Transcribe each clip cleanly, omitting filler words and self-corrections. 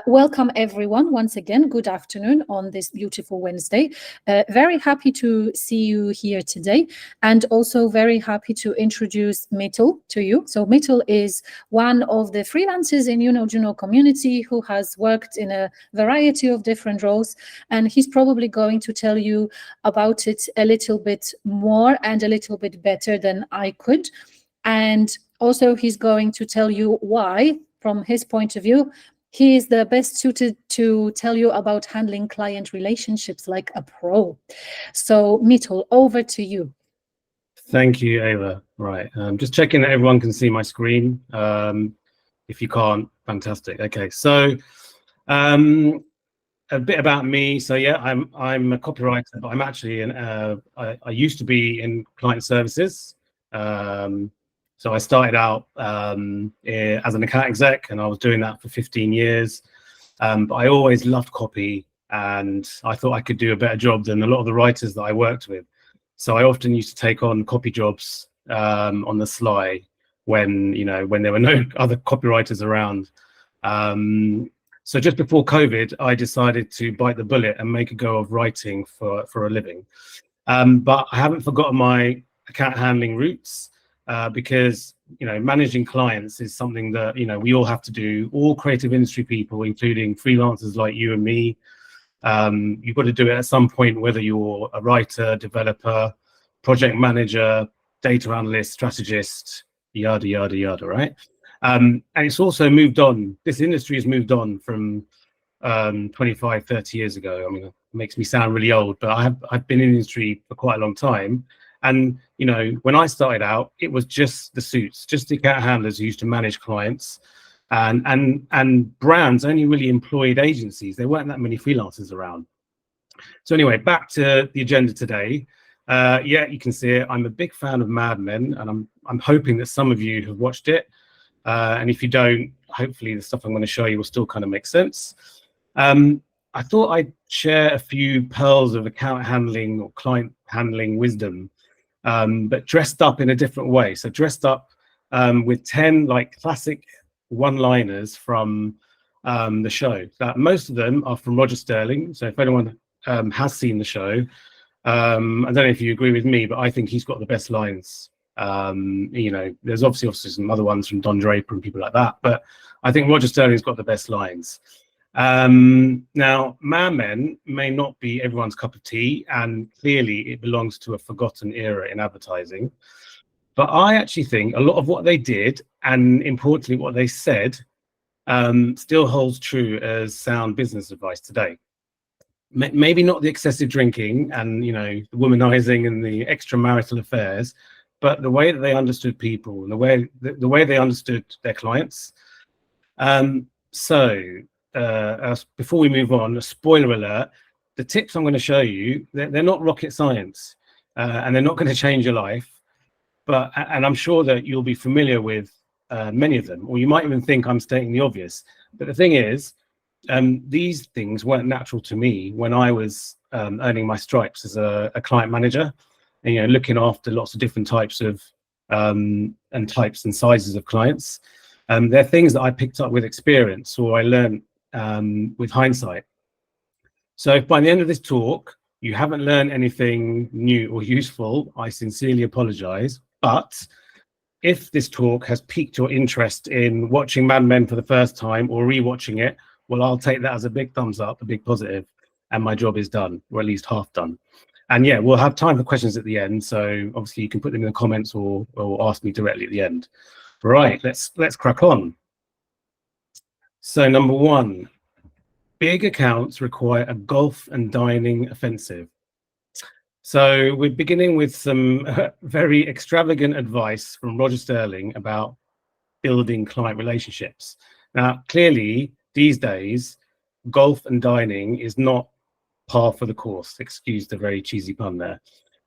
Welcome everyone once again. Good afternoon on this beautiful Wednesday. Very happy to see you here today, and also very happy to introduce Mitul to you. So Mitul is one of the freelancers in Juno community who has worked in a variety of different roles, and he's probably going to tell you about it a little bit more and a little bit better than I could. And also he's going to tell you why, from his point of view, he is the best suited to tell you about handling client relationships like a pro. So Mitul, over to you. Thank you, Ava. Right, just checking that everyone can see my screen. If you can't, fantastic. Okay, so a bit about me. So yeah, I'm a copywriter, but I'm actually I used to be in client services. So I started out as an account exec, and I was doing that for 15 years. But I always loved copy, and I thought I could do a better job than a lot of the writers that I worked with. So I often used to take on copy jobs on the sly when there were no other copywriters around. So just before COVID, I decided to bite the bullet and make a go of writing for a living. But I haven't forgotten my account handling roots. Because managing clients is something that we all have to do. All creative industry people, including freelancers like you and me, you've got to do it at some point, whether you're a writer, developer, project manager, data analyst, strategist, yada yada yada, right? And it's also moved on. This industry has moved on from 25, 30 years ago. I mean, it makes me sound really old, but I've been in the industry for quite a long time. And when I started out, it was just the suits, just the account handlers who used to manage clients, and brands only really employed agencies. There weren't that many freelancers around. So anyway, back to the agenda today. Yeah, you can see it. I'm a big fan of Mad Men, and I'm hoping that some of you have watched it. And if you don't, hopefully the stuff I'm going to show you will still kind of make sense. I thought I'd share a few pearls of account handling or client handling wisdom, but dressed up in a different way. So dressed up with 10 like classic one-liners from the show. Most of them are from Roger Sterling. So if anyone has seen the show, I don't know if you agree with me, but I think he's got the best lines. There's obviously some other ones from Draper and people like that, but I think Roger Sterling's got the best lines. Now, Mad Men may not be everyone's cup of tea, and clearly it belongs to a forgotten era in advertising. But I actually think a lot of what they did, and importantly what they said, still holds true as sound business advice today. Maybe not the excessive drinking and the womanizing and the extramarital affairs, but the way that they understood people and the way they understood their clients. Before we move on, a spoiler alert, the tips I'm going to show you, they're not rocket science, and they're not going to change your life, and I'm sure that you'll be familiar with many of them, or you might even think I'm stating the obvious. But the thing is, these things weren't natural to me when I was earning my stripes as a client manager, and looking after lots of different types of and types and sizes of clients. They're things that I picked up with experience, or I learned with hindsight. So if by the end of this talk you haven't learned anything new or useful, I sincerely apologize. But if this talk has piqued your interest in watching Mad Men for the first time or rewatching it, well, I'll take that as a big thumbs up, a big positive, and my job is done, or at least half done. And yeah, we'll have time for questions at the end, so obviously you can put them in the comments or ask me directly at the end. Right, let's crack on. So number one, big accounts require a golf and dining offensive. So we're beginning with some very extravagant advice from Roger Sterling about building client relationships. Now, clearly, these days, golf and dining is not par for the course. Excuse the very cheesy pun there.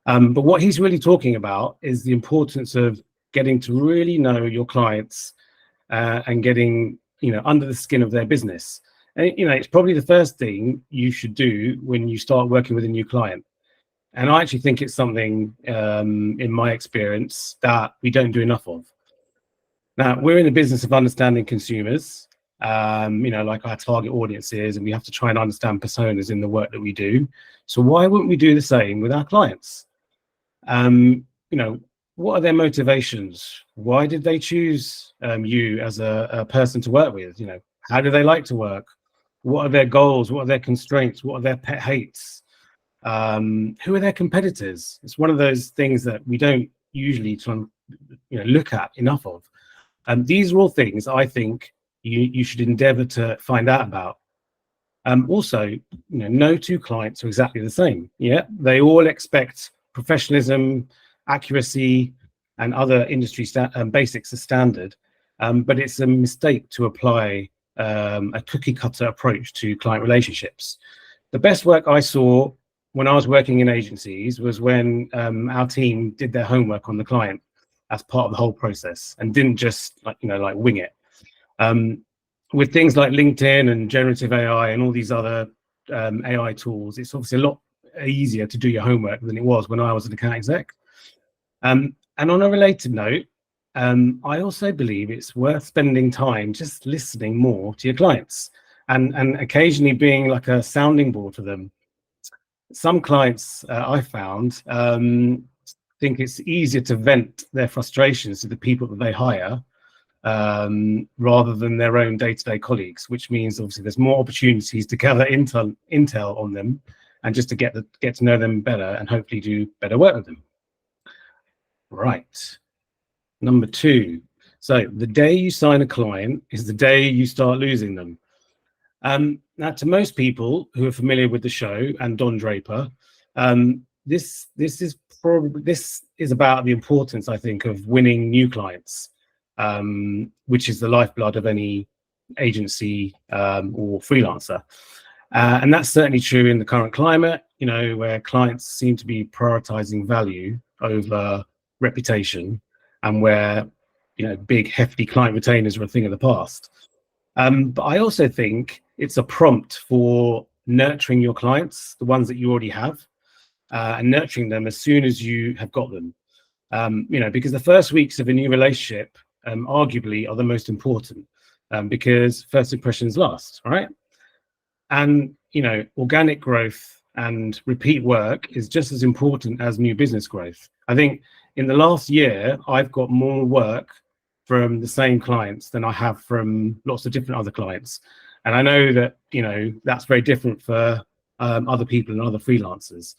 But what he's really talking about is the importance of getting to really know your clients and getting under the skin of their business. And it's probably the first thing you should do when you start working with a new client. And I actually think it's something, in my experience, that we don't do enough of. Now, we're in the business of understanding consumers, like our target audiences, and we have to try and understand personas in the work that we do. So why wouldn't we do the same with our clients? What are their motivations? Why did they choose you as a person to work with? How do they like to work? What are their goals? What are their constraints? What are their pet hates? Who are their competitors? It's one of those things that we don't usually try and look at enough of. These are all things I think you should endeavor to find out about. Also, no two clients are exactly the same. Yeah, they all expect professionalism, accuracy, and other industry basics as standard. But it's a mistake to apply a cookie cutter approach to client relationships. The best work I saw when I was working in agencies was when our team did their homework on the client as part of the whole process and didn't just like wing it. With things like LinkedIn and generative AI and all these other AI tools, it's obviously a lot easier to do your homework than it was when I was an account exec. And on a related note, I also believe it's worth spending time just listening more to your clients and occasionally being like a sounding board to them. Some clients I found think it's easier to vent their frustrations to the people that they hire rather than their own day-to-day colleagues, which means obviously there's more opportunities to gather intel on them and just to get to know them better and hopefully do better work with them. Right. Number 2. So the day you sign a client is the day you start losing them. Now, to most people who are familiar with the show and Don Draper, this is about the importance, I think, of winning new clients, which is the lifeblood of any agency or freelancer. And that's certainly true in the current climate, where clients seem to be prioritizing value over reputation, and where big hefty client retainers are a thing of the past. But I also think it's a prompt for nurturing your clients, the ones that you already have, and nurturing them as soon as you have got them. Because the first weeks of a new relationship arguably are the most important, because first impressions last, right? And organic growth and repeat work is just as important as new business growth. I think in the last year, I've got more work from the same clients than I have from lots of different other clients. And I know that, that's very different for other people and other freelancers.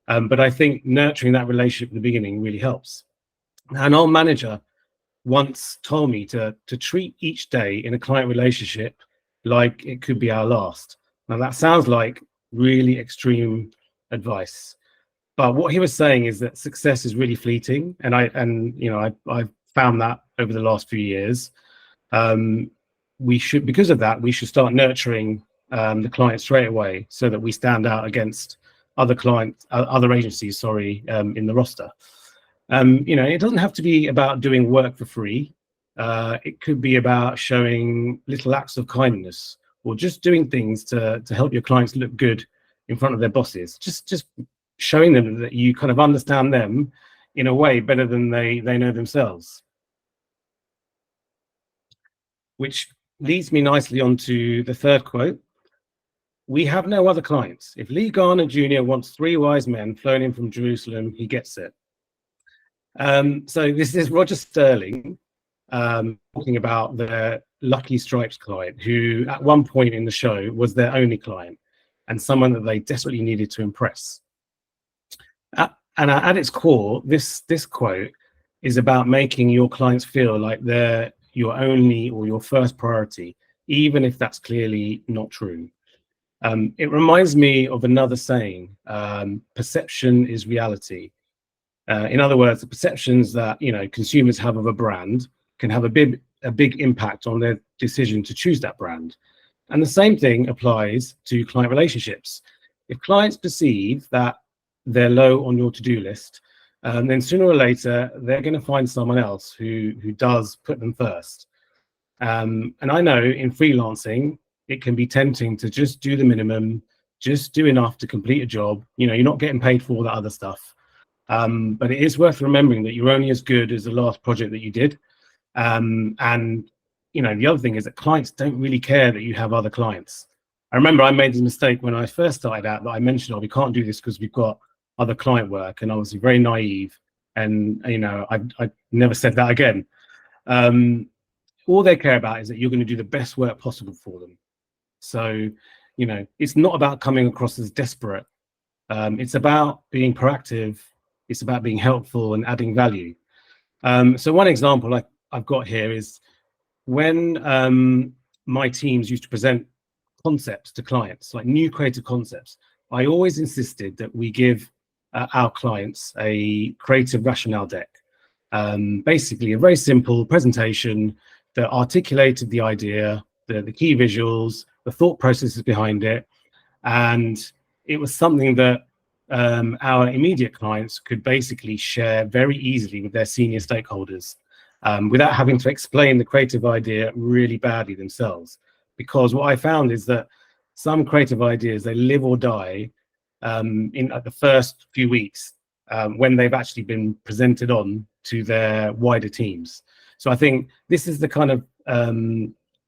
But I think nurturing that relationship at the beginning really helps. An old manager once told me to treat each day in a client relationship like it could be our last. Now that sounds like really extreme advice, but what he was saying is that success is really fleeting, and I've found that over the last few years. Because of that, we should start nurturing the client straight away so that we stand out against other agencies, in the roster. It doesn't have to be about doing work for free. It could be about showing little acts of kindness, or just doing things to help your clients look good in front of their bosses. Just showing them that you kind of understand them in a way better than they know themselves. Which leads me nicely onto the third quote. We have no other clients. If Lee Garner Jr. wants 3 wise men flown in from Jerusalem, he gets it. So this is Roger Sterling talking about the Lucky Stripes client, who at one point in the show was their only client and someone that they desperately needed to impress. And at its core, this quote is about making your clients feel like they're your only or your first priority, even if that's clearly not true. It reminds me of another saying, perception is reality. In other words, the perceptions that consumers have of a brand can have a big impact on their decision to choose that brand. And the same thing applies to client relationships. If clients perceive that they're low on your to-do list, then sooner or later they're going to find someone else who does put them first. And I know in freelancing it can be tempting to just do the minimum, just do enough to complete a job. You're not getting paid for all that other stuff. But it is worth remembering that you're only as good as the last project that you did. And the other thing is that clients don't really care that you have other clients. I remember I made this mistake when I first started out, that I mentioned, oh, we can't do this because we've got other client work, and I was very naive, and I never said that again. All they care about is that you're going to do the best work possible for them. So it's not about coming across as desperate. It's about being proactive. It's about being helpful and adding value. So one example I've got here is when my teams used to present concepts to clients, like new creative concepts, I always insisted that we give our clients a creative rationale deck. Basically a very simple presentation that articulated the idea, the key visuals, the thought processes behind it. And it was something that our immediate clients could basically share very easily with their senior stakeholders, without having to explain the creative idea really badly themselves. Because what I found is that some creative ideas, they live or die in the first few weeks, when they've actually been presented on to their wider teams. So I think this is the kind of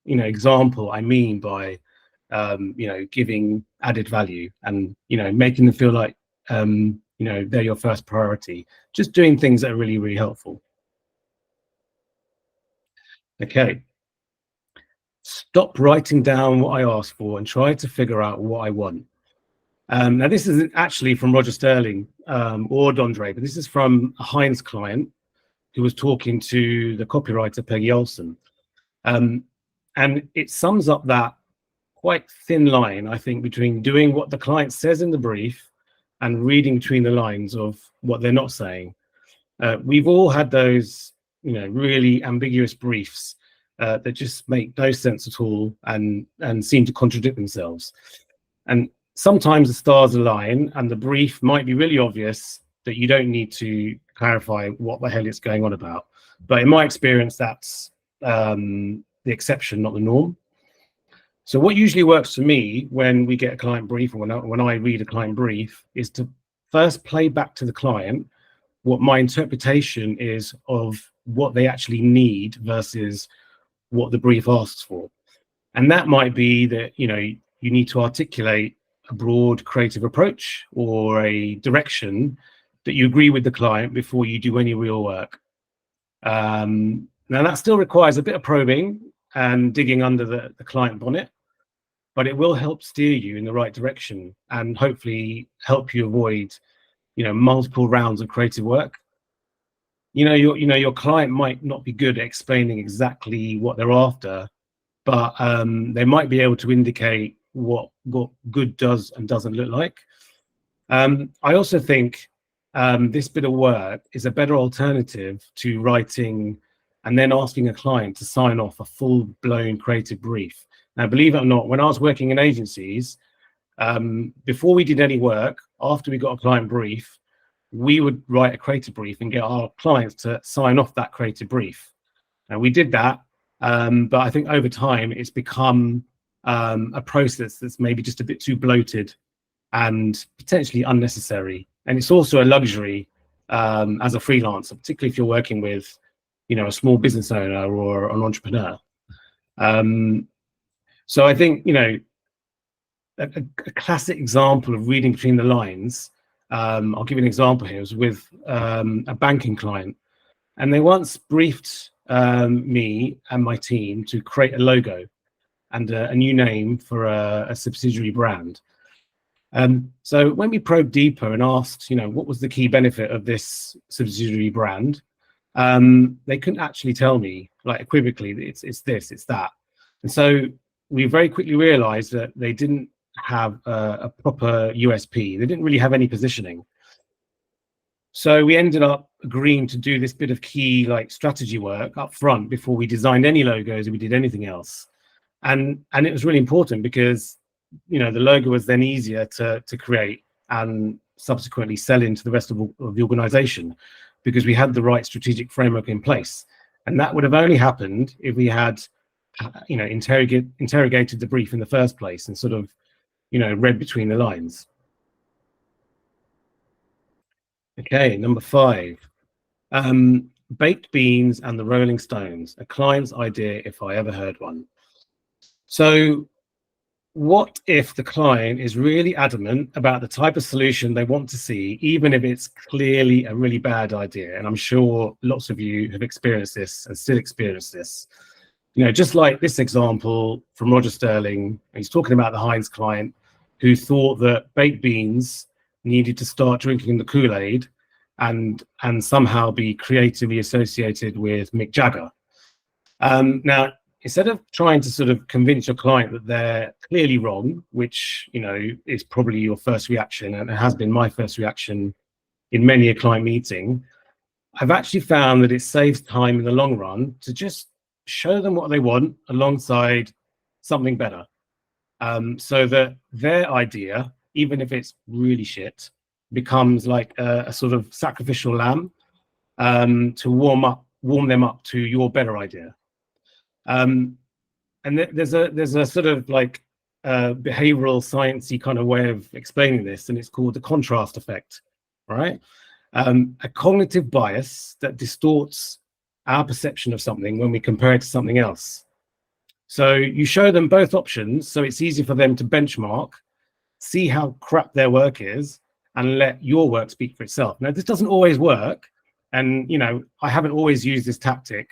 example I mean by giving added value, and making them feel like they're your first priority. Just doing things that are really, really helpful. Okay. Stop writing down what I asked for and try to figure out what I want. Now, this isn't actually from Roger Sterling or Don Draper. This is from a Heinz client who was talking to the copywriter Peggy Olson. And it sums up that quite thin line, I think, between doing what the client says in the brief and reading between the lines of what they're not saying. We've all had those, really ambiguous briefs that just make no sense at all and seem to contradict themselves. And sometimes the stars align and the brief might be really obvious that you don't need to clarify what the hell it's going on about. But in my experience, that's the exception, not the norm. So what usually works for me when we get a client brief, or when I read a client brief, is to first play back to the client what my interpretation is of what they actually need versus what the brief asks for. And that might be that, you need to articulate a broad creative approach or a direction that you agree with the client before you do any real work. Now, that still requires a bit of probing and digging under the client bonnet, but it will help steer you in the right direction and hopefully help you avoid, multiple rounds of creative work. Your client might not be good at explaining exactly what they're after, but they might be able to indicate what good does and doesn't look like. I also think this bit of work is a better alternative to writing and then asking a client to sign off a full-blown creative brief. Now, believe it or not, when I was working in agencies, before we did any work, after we got a client brief, we would write a creative brief and get our clients to sign off that creative brief. Now, we did that, but I think over time it's become a process that's maybe just a bit too bloated and potentially unnecessary. And it's also a luxury as a freelancer, particularly if you're working with, a small business owner or an entrepreneur. So I think, a classic example of reading between the lines, I'll give you an example here, was with a banking client. And they once briefed me and my team to create a logo and a new name for a subsidiary brand. So when we probed deeper and asked, what was the key benefit of this subsidiary brand, they couldn't actually tell me, like, equivocally, it's this, it's that. And so we very quickly realized that they didn't have a proper USP. They didn't really have any positioning. So we ended up agreeing to do this bit of key strategy work up front before we designed any logos or we did anything else. And it was really important because, the logo was then easier to create and subsequently sell into the rest of the organization, because we had the right strategic framework in place. And that would have only happened if we had, interrogated the brief in the first place and sort of, read between the lines. Okay, number 5. baked beans and the Rolling Stones, a client's idea if I ever heard one. So what if the client is really adamant about the type of solution they want to see, even if it's clearly a really bad idea? And I'm sure lots of you have experienced this and still experience this. You know, just like this example from Roger Sterling, he's talking about the Heinz client who thought that baked beans needed to start drinking the Kool-Aid and somehow be creatively associated with Mick Jagger. Now, instead of trying to sort of convince your client that they're clearly wrong, which, you know, is probably your first reaction, and it has been my first reaction in many a client meeting, I've actually found that it saves time in the long run to just show them what they want alongside something better, so that their idea, even if it's really shit, becomes like a sort of sacrificial lamb, to warm them up to your better idea. And there's a sort of like behavioral sciencey kind of way of explaining this, and it's called the contrast effect, right? A cognitive bias that distorts our perception of something when we compare it to something else. So you show them both options, so it's easy for them to benchmark, see how crap their work is, and let your work speak for itself. Now, this doesn't always work, and, you know, I haven't always used this tactic,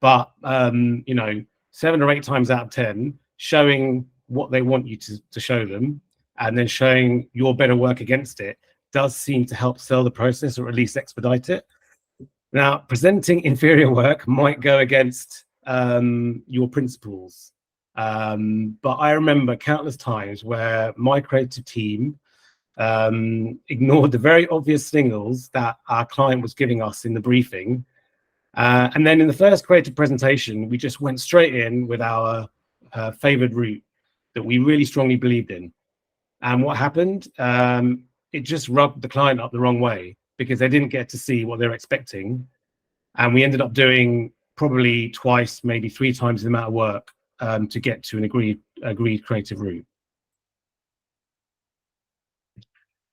but, you know, 7 or 8 times out of 10, showing what they want you to show them and then showing your better work against it does seem to help sell the process, or at least expedite it. Now, presenting inferior work might go against your principles, but I remember countless times where my creative team ignored the very obvious signals that our client was giving us in the briefing. And then in the first creative presentation, we just went straight in with our favored route that we really strongly believed in. And what happened? It just rubbed the client up the wrong way because they didn't get to see what they're expecting. And we ended up doing probably twice, maybe 3 times the amount of work to get to an agreed creative route.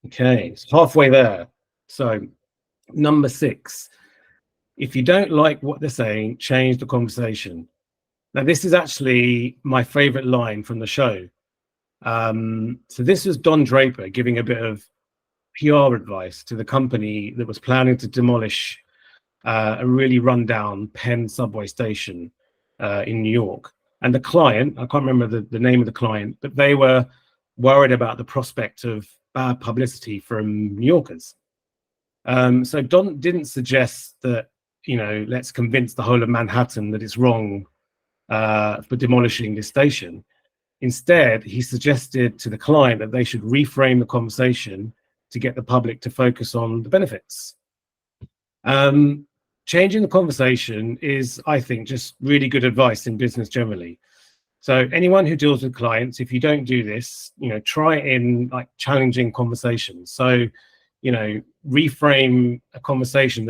Okay, it's halfway there. So number 6, if you don't like what they're saying, change the conversation. Now, this is actually my favorite line from the show. So this was Don Draper giving a bit of PR advice to the company that was planning to demolish a really rundown Penn subway station in New York. And the client, I can't remember the name of the client, but they were worried about the prospect of bad publicity from New Yorkers. So Don didn't suggest that, you know, let's convince the whole of Manhattan that it's wrong for demolishing this station. Instead, he suggested to the client that they should reframe the conversation to get the public to focus on the benefits. Changing the conversation is, I think, just really good advice in business generally. So anyone who deals with clients, if you don't do this, you know, try it in like challenging conversations. So, you know, reframe a conversation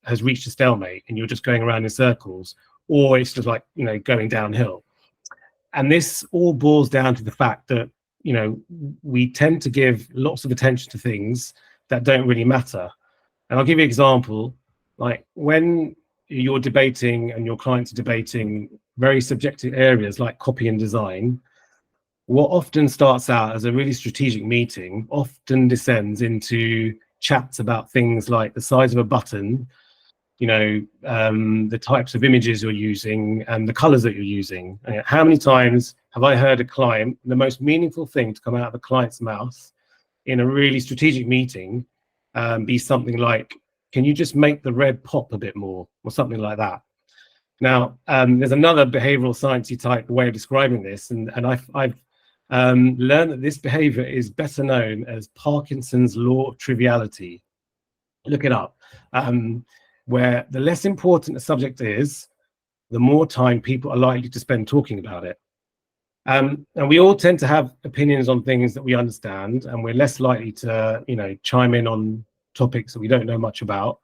has reached a stalemate and you're just going around in circles, or it's just like, you know, going downhill. And this all boils down to the fact that, you know, we tend to give lots of attention to things that don't really matter. And I'll give you an example. Like when you're debating and your clients are debating very subjective areas like copy and design, what often starts out as a really strategic meeting often descends into chats about things like the size of a button, you know, the types of images you're using and the colors that you're using. How many times have I heard a client, the most meaningful thing to come out of the client's mouth in a really strategic meeting be something like, can you just make the red pop a bit more, or something like that? Now, there's another behavioral sciencey type way of describing this, and I've learned that this behavior is better known as Parkinson's law of triviality. Look it up. Where the less important a subject is, the more time people are likely to spend talking about it. And we all tend to have opinions on things that we understand, and we're less likely to, you know, chime in on topics that we don't know much about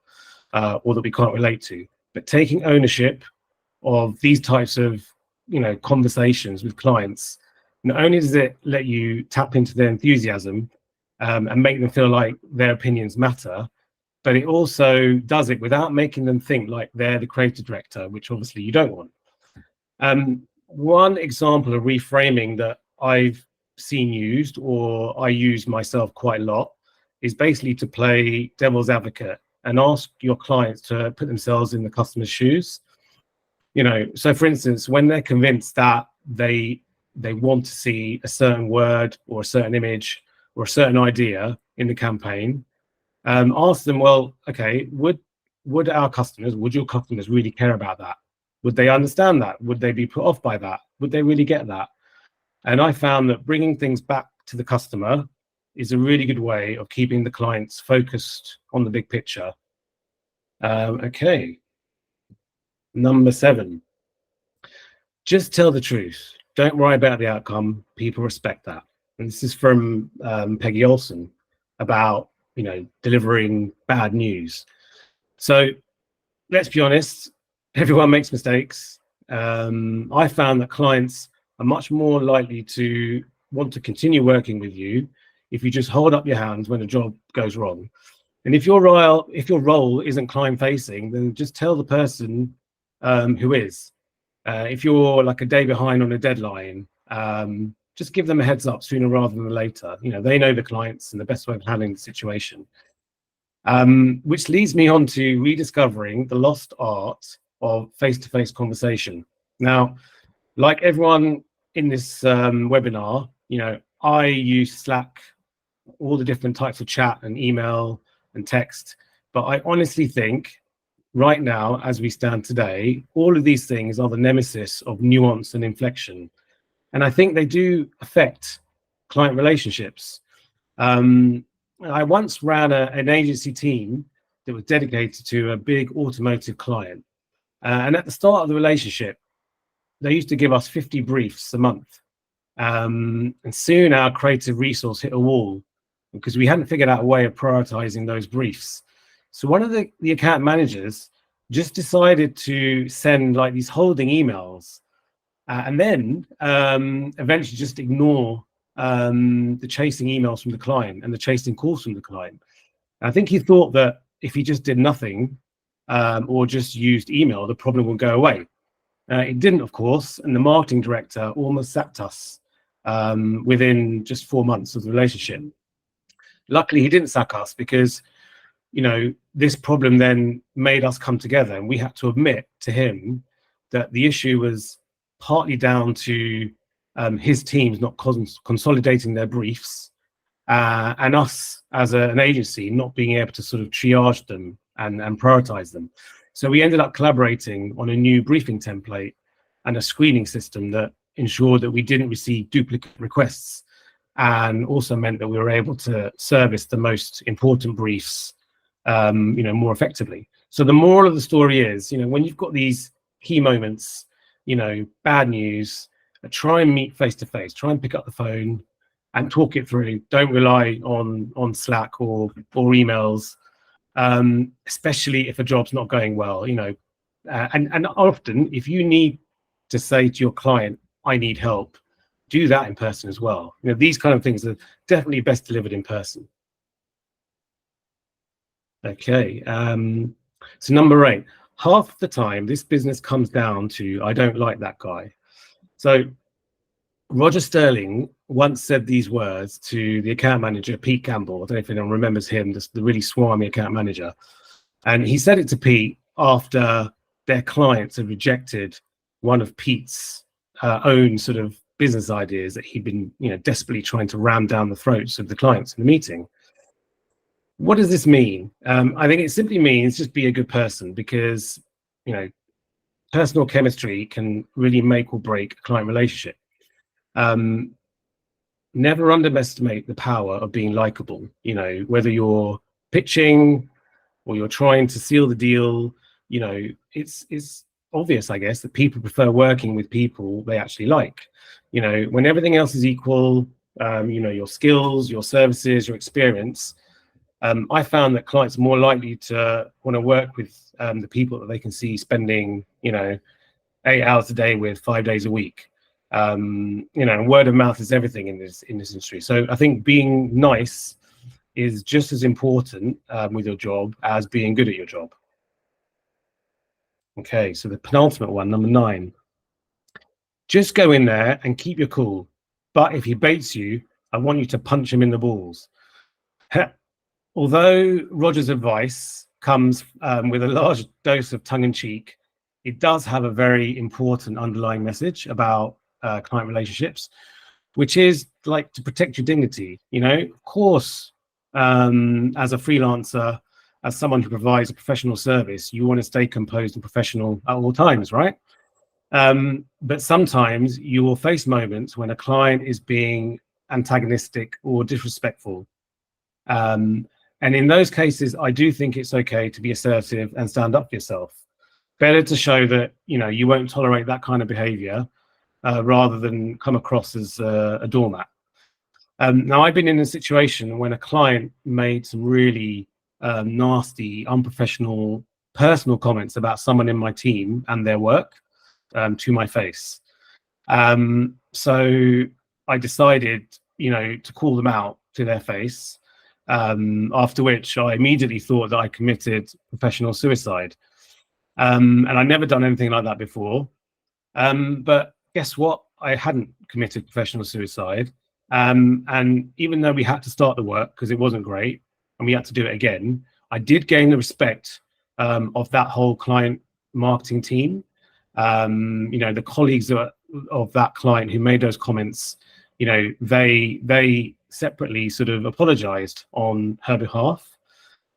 or that we can't relate to. But taking ownership of these types of, you know, conversations with clients, not only does it let you tap into their enthusiasm and make them feel like their opinions matter, but it also does it without making them think like they're the creative director, which obviously you don't want. One example of reframing that I've seen used, or I use myself quite a lot, is basically to play devil's advocate and ask your clients to put themselves in the customer's shoes. So for instance, when they're convinced that they want to see a certain word or a certain image or a certain idea in the campaign, ask them, well, okay, would your customers really care about that? Would they understand that? Would they be put off by that? Would they really get that? And I found that bringing things back to the customer is a really good way of keeping the clients focused on the big picture. Okay. Number 7, just tell the truth. Don't worry about the outcome. People respect that. And this is from Peggy Olson about, delivering bad news. So let's be honest, everyone makes mistakes. I found that clients are much more likely to want to continue working with you if you just hold up your hands when a job goes wrong. And if your role isn't client facing, then just tell the person who is. If you're like a day behind on a deadline, just give them a heads up sooner rather than later. They know the clients and the best way of handling the situation. Which leads me on to rediscovering the lost art of face-to-face conversation. Now, like everyone in this webinar, I use Slack, all the different types of chat and email and text, but I honestly think right now, as we stand today, all of these things are the nemesis of nuance and inflection. And I think they do affect client relationships. I once ran an agency team that was dedicated to a big automotive client. And at the start of the relationship, they used to give us 50 briefs a month. And soon our creative resource hit a wall because we hadn't figured out a way of prioritizing those briefs. So one of the account managers just decided to send like these holding emails and then eventually just ignore the chasing emails from the client and the chasing calls from the client. And I think he thought that if he just did nothing or just used email, the problem would go away. It didn't, of course, and the marketing director almost sacked us within just 4 months of the relationship. Luckily, he didn't sack us because, this problem then made us come together, and we had to admit to him that the issue was partly down to his teams not consolidating their briefs and us as an agency not being able to sort of triage them and prioritize them. So we ended up collaborating on a new briefing template and a screening system that ensured that we didn't receive duplicate requests, and also meant that we were able to service the most important briefs more effectively. So the moral of the story is, when you've got these key moments, bad news, try and meet face to face, try and pick up the phone and talk it through. Don't rely on Slack or emails, especially if a job's not going well, and often if you need to say to your client, I need help, do that in person as well. These kind of things are definitely best delivered in person. Okay, so number 8, half the time this business comes down to, I don't like that guy. So Roger Sterling once said these words to the account manager, Pete Campbell. I don't know if anyone remembers him, the really swarmy account manager. And he said it to Pete after their clients had rejected one of Pete's own sort of business ideas that he'd been, desperately trying to ram down the throats of the clients in the meeting. What does this mean? I think it simply means just be a good person, because, personal chemistry can really make or break a client relationship. Never underestimate the power of being likable. Whether you're pitching or you're trying to seal the deal, it's obvious, I guess, that people prefer working with people they actually like. When everything else is equal, your skills, your services, your experience, I found that clients are more likely to want to work with the people that they can see spending, 8 hours a day with 5 days a week. Word of mouth is everything in this industry. So I think being nice is just as important with your job as being good at your job. Okay, so the penultimate one, number 9. Just go in there and keep your cool. But if he baits you, I want you to punch him in the balls. Although Roger's advice comes with a large dose of tongue-in-cheek, it does have a very important underlying message about client relationships, which is like to protect your dignity. You know, of course, as a freelancer, as someone who provides a professional service, you want to stay composed and professional at all times, right? But sometimes you will face moments when a client is being antagonistic or disrespectful. And in those cases, I do think it's okay to be assertive and stand up for yourself. Better to show that, you know, you won't tolerate that kind of behavior rather than come across as a doormat. Now, I've been in a situation when a client made some really nasty, unprofessional, personal comments about someone in my team and their work to my face. So I decided, you know, to call them out to their face, after which I immediately thought that I committed professional suicide. And I'd never done anything like that before. But guess what? I hadn't committed professional suicide. And even though we had to start the work because it wasn't great and we had to do it again, I did gain the respect of that whole client marketing team. You know, the colleagues of that client who made those comments, you know, they separately sort of apologized on her behalf.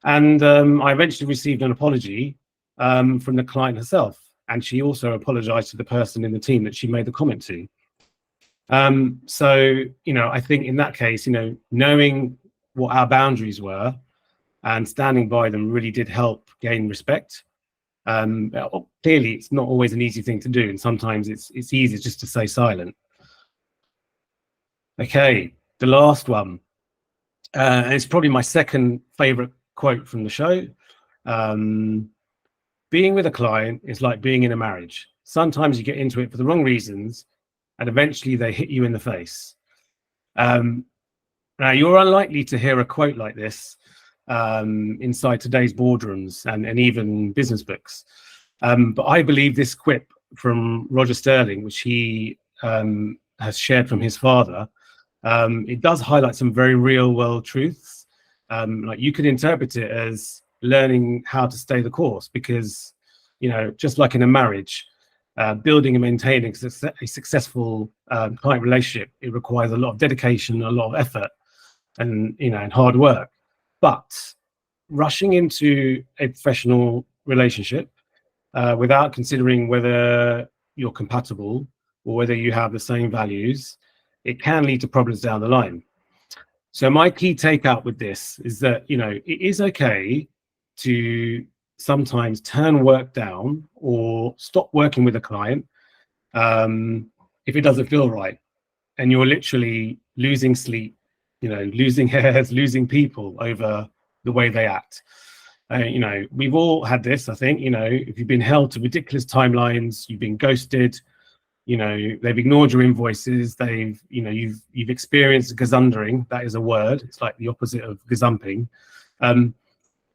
And I eventually received an apology from the client herself. And she also apologized to the person in the team that she made the comment to. So, you know, I think in that case, you know, knowing what our boundaries were and standing by them really did help gain respect. Clearly, it's not always an easy thing to do, and sometimes it's easier just to stay silent. Okay, the last one, and it's probably my second favorite quote from the show. Being with a client is like being in a marriage. Sometimes you get into it for the wrong reasons, and eventually they hit you in the face. Now, you're unlikely to hear a quote like this inside today's boardrooms and even business books. But I believe this quip from Roger Sterling, which he has shared from his father, it does highlight some very real world truths. Like you could interpret it as learning how to stay the course, because, you know, just like in a marriage, building and maintaining a successful client relationship, it requires a lot of dedication, a lot of effort, and, you know, and hard work. But rushing into a professional relationship without considering whether you're compatible or whether you have the same values, it can lead to problems down the line. So my key takeout with this is that, you know, it is okay to sometimes turn work down or stop working with a client if it doesn't feel right, and you're literally losing sleep, you know, losing hairs, losing people over the way they act. You know, we've all had this, I think. You know, if you've been held to ridiculous timelines, you've been ghosted, you know, they've ignored your invoices, they've, you know, you've experienced gazundering. That is a word. It's like the opposite of gazumping.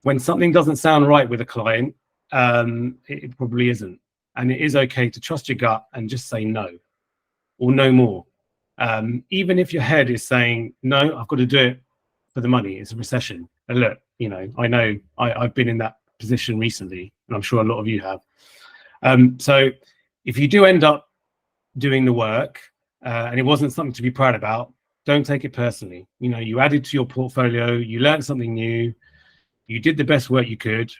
When something doesn't sound right with a client, it probably isn't. And it is okay to trust your gut and just say no, or no more. Even if your head is saying, no, I've got to do it for the money, it's a recession. And look, you know I've been in that position recently, and I'm sure a lot of you have. So if you do end up doing the work and it wasn't something to be proud about, don't take it personally. You know, you added to your portfolio, you learned something new, you did the best work you could,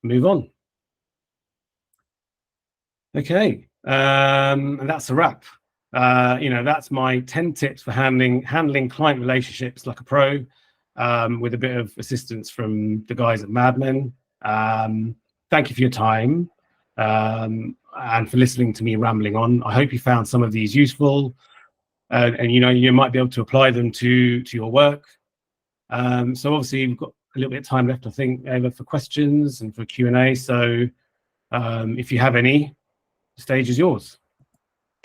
move on. Okay, and that's a wrap. You know, that's my 10 tips for handling client relationships like a pro, with a bit of assistance from the guys at Mad Men. Thank you for your time and for listening to me rambling on. I hope you found some of these useful, and you know, you might be able to apply them to your work. So obviously we've got a little bit of time left, I think, Eva, for questions and for Q&A. So if you have any, the stage is yours.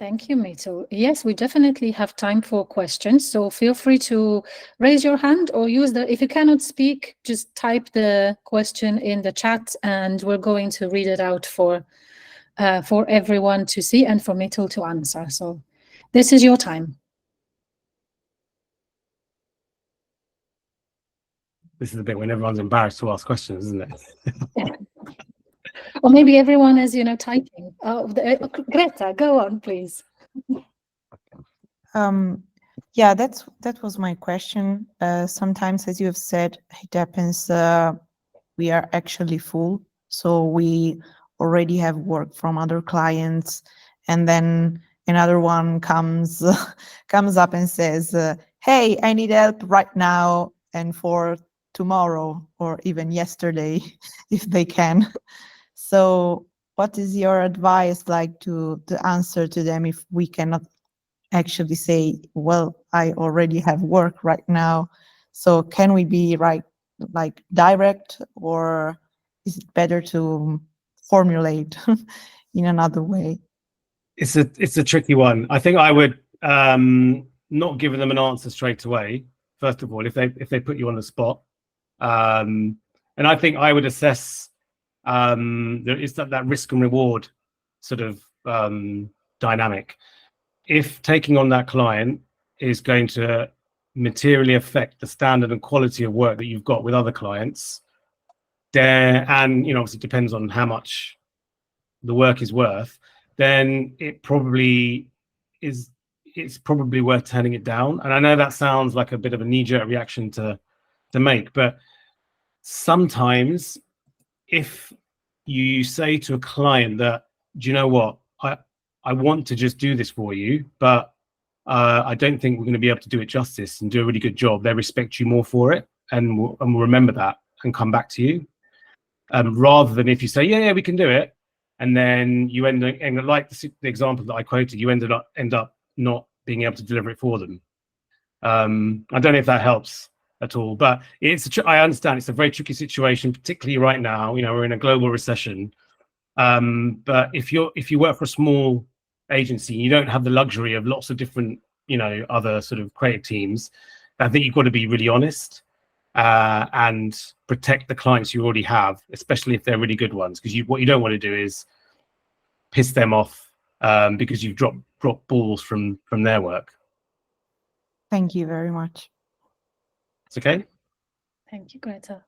Thank you, Mitul. Yes, we definitely have time for questions. So feel free to raise your hand or use if you cannot speak, just type the question in the chat and we're going to read it out for everyone to see and for Mitul to answer. So this is your time. This is the bit when everyone's embarrassed to ask questions, isn't it? Or maybe everyone is, typing. Greta, go on, please. Yeah, that was my question. Sometimes, as you have said, it happens we are actually full, so we already have work from other clients, and then another one comes up and says, "Hey, I need help right now and for tomorrow, or even yesterday, if they can." So, what is your advice like to answer to them if we cannot actually say, well, I already have work right now, so can we be like direct, or is it better to formulate in another way? It's a tricky one. I think I would not give them an answer straight away, first of all, if they put you on the spot. And I think I would assess there is that risk and reward sort of dynamic. If taking on that client is going to materially affect the standard and quality of work that you've got with other clients, then, and obviously it depends on how much the work is worth, then it's probably worth turning it down. And I know that sounds like a bit of a knee-jerk reaction to make, but sometimes if you say to a client that, do you know what, I want to just do this for you, but I don't think we're going to be able to do it justice and do a really good job, they respect you more for it, and we'll remember that and come back to you, rather than if you say, yeah, we can do it, and then you end up, and like the example that I quoted, you end up not being able to deliver it for them. I don't know if that helps at all, but I understand it's a very tricky situation, particularly right now. We're in a global recession. But if you work for a small agency, you don't have the luxury of lots of different, other sort of creative teams. I think you've got to be really honest and protect the clients you already have, especially if they're really good ones, because what you don't want to do is piss them off because you've dropped balls from their work. Thank you very much. It's okay. Thank you, Greta.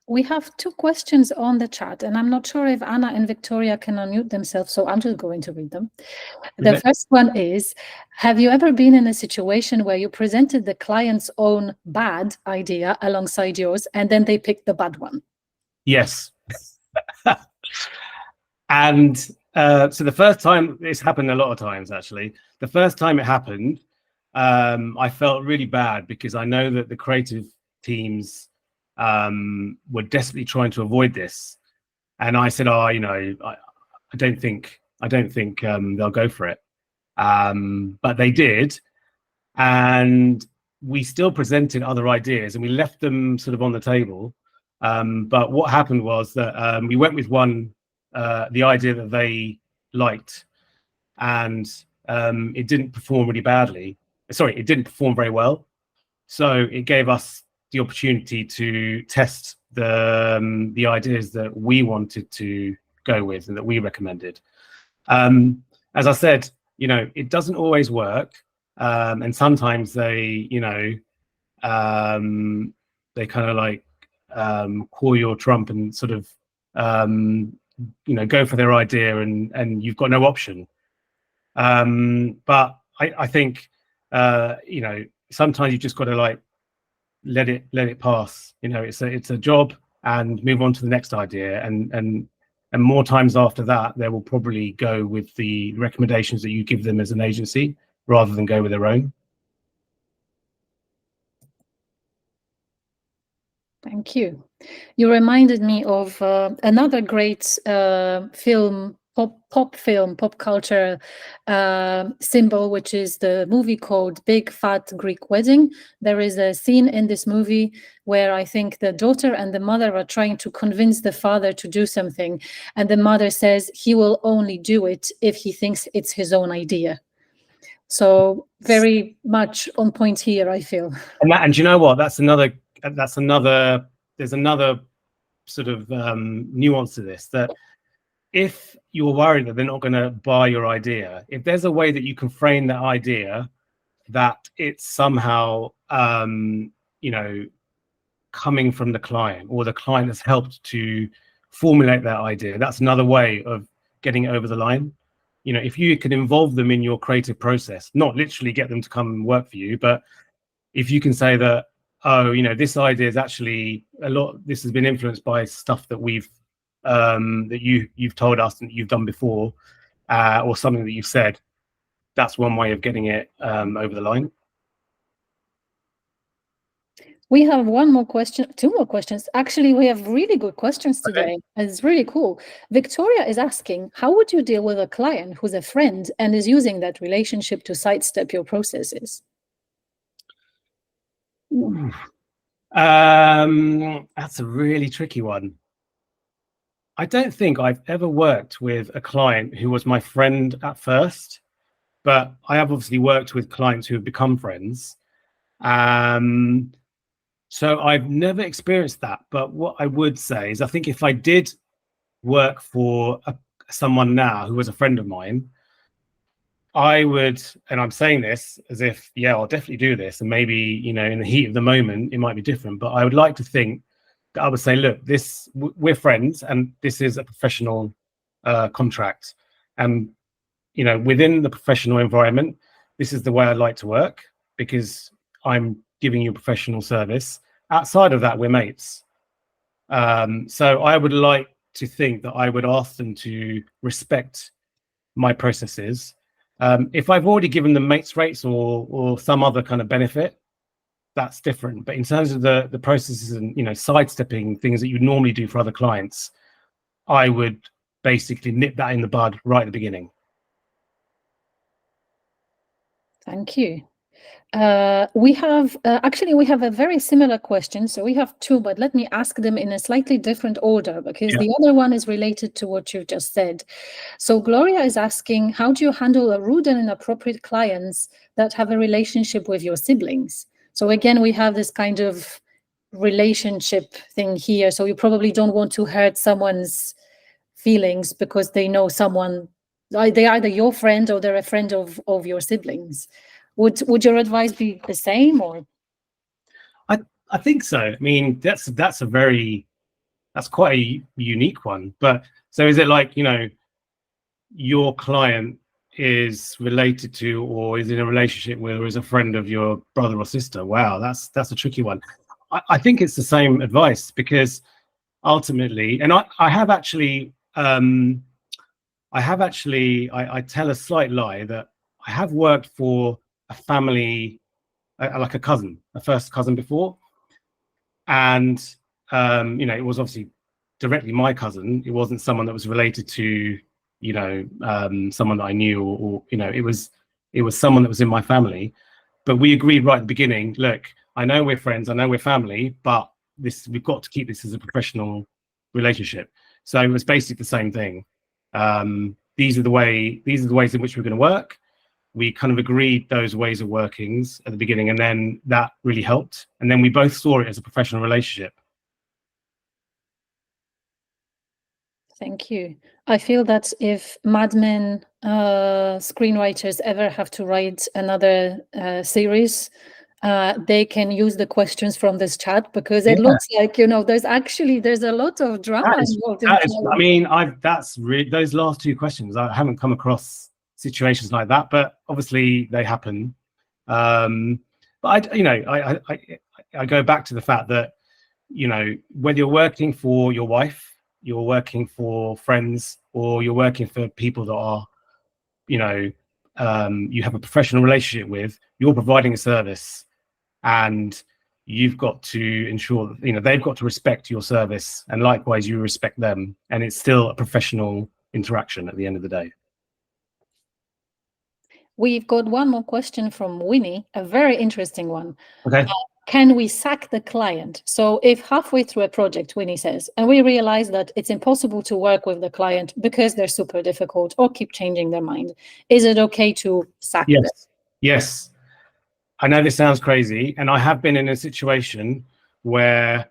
We have 2 questions on the chat, and I'm not sure if Anna and Victoria can unmute themselves, so I'm just going to read them. The first one is, have you ever been in a situation where you presented the client's own bad idea alongside yours, and then they picked the bad one? Yes. And so the first time, it's happened a lot of times, actually. The first time it happened, I felt really bad because I know that the creative teams were desperately trying to avoid this. And I said, I don't think they'll go for it. But they did. And we still presented other ideas and we left them sort of on the table. But what happened was that we went with the idea that they liked, and it didn't perform really badly. Sorry, it didn't perform very well. So it gave us the opportunity to test the ideas that we wanted to go with and that we recommended. As I said, it doesn't always work, and sometimes they, they kind of like call your trump and sort of go for their idea, and you've got no option. But I think sometimes you just got to like let it pass. It's a job, and move on to the next idea, and more times after that they will probably go with the recommendations that you give them as an agency rather than go with their own. Thank you. You reminded me of another great film pop film, pop culture symbol, which is the movie called Big Fat Greek Wedding. There is a scene in this movie where I think the daughter and the mother are trying to convince the father to do something, and the mother says he will only do it if he thinks it's his own idea. So very much on point here, I feel. And you know what? There's another sort of nuance to this, that if you're worried that they're not going to buy your idea, if there's a way that you can frame that idea that it's somehow coming from the client, or the client has helped to formulate that idea, that's another way of getting it over the line. If you can involve them in your creative process, not literally get them to come and work for you, but if you can say that, this idea is actually this has been influenced by stuff that we've that you've told us and you've done before, or something that you've said, that's one way of getting it over the line. We have two more questions. Actually, we have really good questions today. Okay. It's really cool. Victoria is asking, how would you deal with a client who's a friend and is using that relationship to sidestep your processes? That's a really tricky one. I don't think I've ever worked with a client who was my friend at first, but I have obviously worked with clients who have become friends. So I've never experienced that. But what I would say is, I think if I did work for someone now who was a friend of mine, I would, and I'm saying this as if, yeah, I'll definitely do this, and maybe, in the heat of the moment, it might be different, but I would like to think that I would say, look, we're friends, and this is a professional contract. And, within the professional environment, this is the way I'd like to work, because I'm giving you a professional service. Outside of that, we're mates. So I would like to think that I would ask them to respect my processes. If I've already given them mates rates or some other kind of benefit, that's different. But in terms of the processes and sidestepping things that you normally do for other clients, I would basically nip that in the bud right at the beginning. Thank you. We have a very similar question. So we have two, but let me ask them in a slightly different order, because the other one is related to what you just said. So Gloria is asking, how do you handle a rude and inappropriate clients that have a relationship with your siblings? So again, we have this kind of relationship thing here. So you probably don't want to hurt someone's feelings because they know someone, they're either your friend or they're a friend of your siblings. Would your advice be the same, or? I think so. I mean, that's quite a unique one. But so is it like, your client is related to, or is in a relationship with, or is a friend of your brother or sister? Wow, that's a tricky one. I think it's the same advice, because ultimately, and I tell a slight lie that I have worked for a family, like a first cousin before, and it was obviously directly my cousin. It wasn't someone that was related to someone that I knew, or it was someone that was in my family. But we agreed right at the beginning, look, I know we're friends, I know we're family, but we've got to keep this as a professional relationship. So it was basically the same thing. These are the ways in which we're going to work. We kind of agreed those ways of workings at the beginning, and then that really helped. And then we both saw it as a professional relationship. Thank you. I feel that if Mad Men screenwriters ever have to write another series, they can use the questions from this chat, because it looks like, there's a lot of drama involved. I mean, those last two questions, I haven't come across situations like that, but obviously they happen. But I go back to the fact that, whether you're working for your wife, you're working for friends, or you're working for people that are, you have a professional relationship with, you're providing a service, and you've got to ensure that, they've got to respect your service, and likewise you respect them, and it's still a professional interaction at the end of the day. We've got one more question from Winnie, a very interesting one. Okay. Can we sack the client? So if halfway through a project, Winnie says, and we realize that it's impossible to work with the client because they're super difficult or keep changing their mind, is it okay to sack them? Yes. I know this sounds crazy, and I have been in a situation where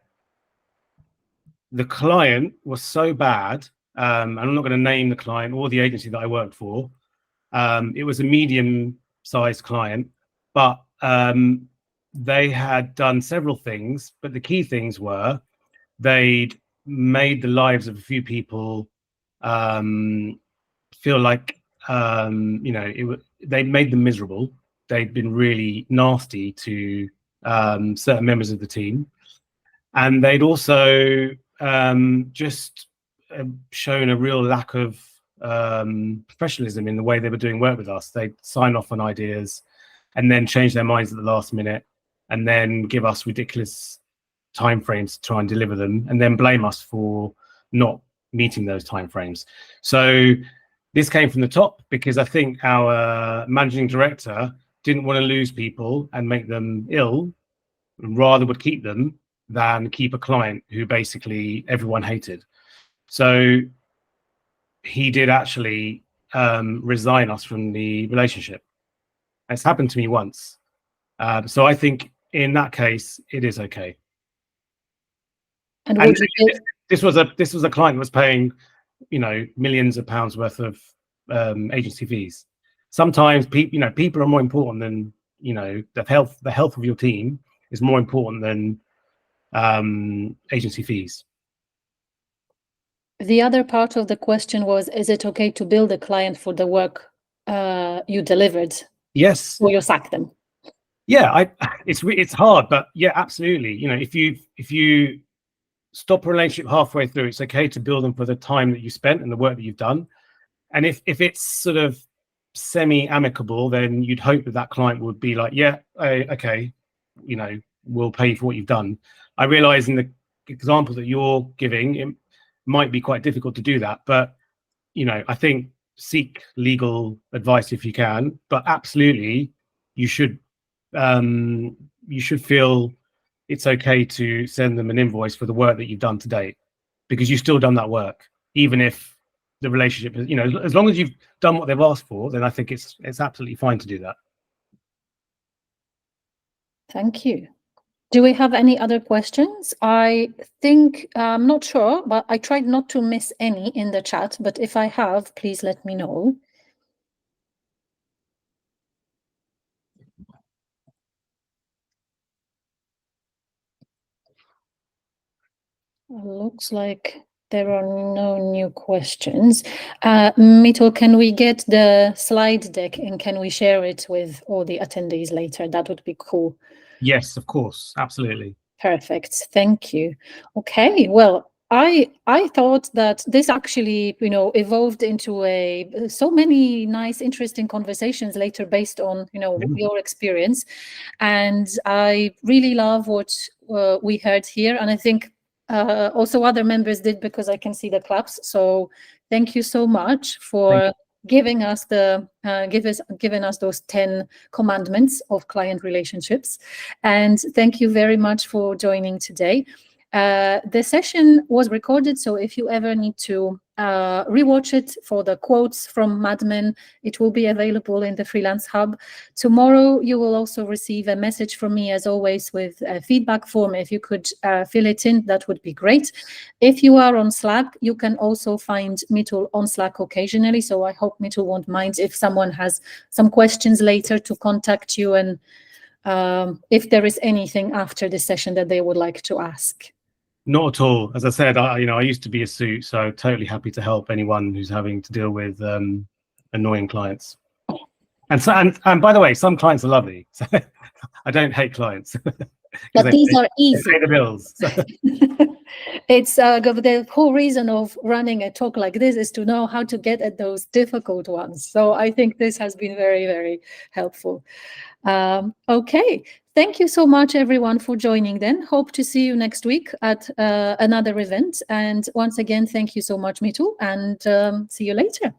the client was so bad, and I'm not going to name the client or the agency that I worked for. It was a medium-sized client, but they had done several things. But the key things were they'd made the lives of a few people feel like they made them miserable. They'd been really nasty to certain members of the team, and they'd also just shown a real lack of professionalism in the way they were doing work with us. They'd sign off on ideas and then change their minds at the last minute, and then give us ridiculous timeframes to try and deliver them, and then blame us for not meeting those timeframes. So this came from the top, because I think our managing director didn't want to lose people and make them ill, and rather would keep them than keep a client who basically everyone hated. So he did actually resign us from the relationship. It's happened to me once. So I think in that case, it is okay. And this was a client that was paying, millions of pounds worth of agency fees. Sometimes people are more important than, the health of your team is more important than agency fees. The other part of the question was, is it okay to bill the client for the work you delivered? Yes. Or you sack them? Yeah, it's hard, but yeah, absolutely. If you stop a relationship halfway through, it's okay to bill them for the time that you spent and the work that you've done. And if it's sort of semi-amicable, then you'd hope that client would be like, yeah, okay, we'll pay you for what you've done. I realize in the example that you're giving, it might be quite difficult to do that, but I think seek legal advice if you can. But absolutely, you should feel it's okay to send them an invoice for the work that you've done to date, because you've still done that work, even if the relationship is, as long as you've done what they've asked for, then I think it's absolutely fine to do that. Thank you. Do we have any other questions? I think, I'm not sure, but I tried not to miss any in the chat, but if I have, please let me know. Looks like there are no new questions. Mitul, can we get the slide deck and can we share it with all the attendees later? That would be cool. Yes, of course. Absolutely. Perfect. Thank you. Okay. Well, I thought that this actually, evolved into so many nice, interesting conversations later based on, your experience. And I really love what we heard here. And I think also other members did, because I can see the claps. So thank you so much for giving us giving us those 10 commandments of client relationships. And thank you very much for joining today. The session was recorded, so if you ever need to rewatch it for the quotes from Mad Men, it will be available in the Freelance Hub. Tomorrow, you will also receive a message from me, as always, with a feedback form. If you could fill it in, that would be great. If you are on Slack, you can also find Mitul on Slack occasionally, so I hope Mitul won't mind if someone has some questions later to contact you, and if there is anything after the session that they would like to ask. Not at all. As I said, I used to be a suit, so totally happy to help anyone who's having to deal with annoying clients. And by the way, some clients are lovely. So I don't hate clients. But these are easy. They pay the bills. It's the whole reason of running a talk like this is to know how to get at those difficult ones. So I think this has been very, very helpful. Okay, thank you so much, everyone, for joining then. Hope to see you next week at another event. And once again, thank you so much, Mitul, and see you later.